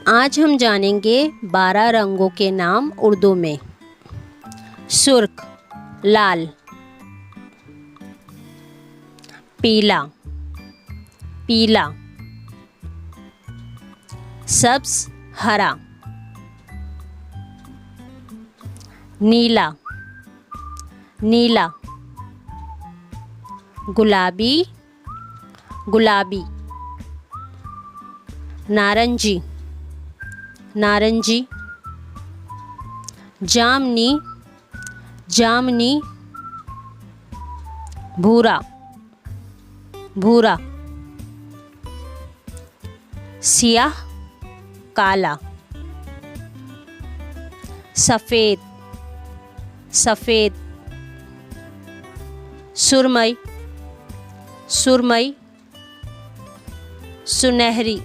आज हम जानेंगे 12 रंगों के नाम उर्दू में। सुर्ख लाल, पीला पीला, सब्ज हरा, नीला नीला, गुलाबी गुलाबी, नारंगी नारंगी, जामनी जामनी, भूरा भूरा, सियाह काला, सफ़ेद सफ़ेद, सुरमई सुरमई, सुनहरी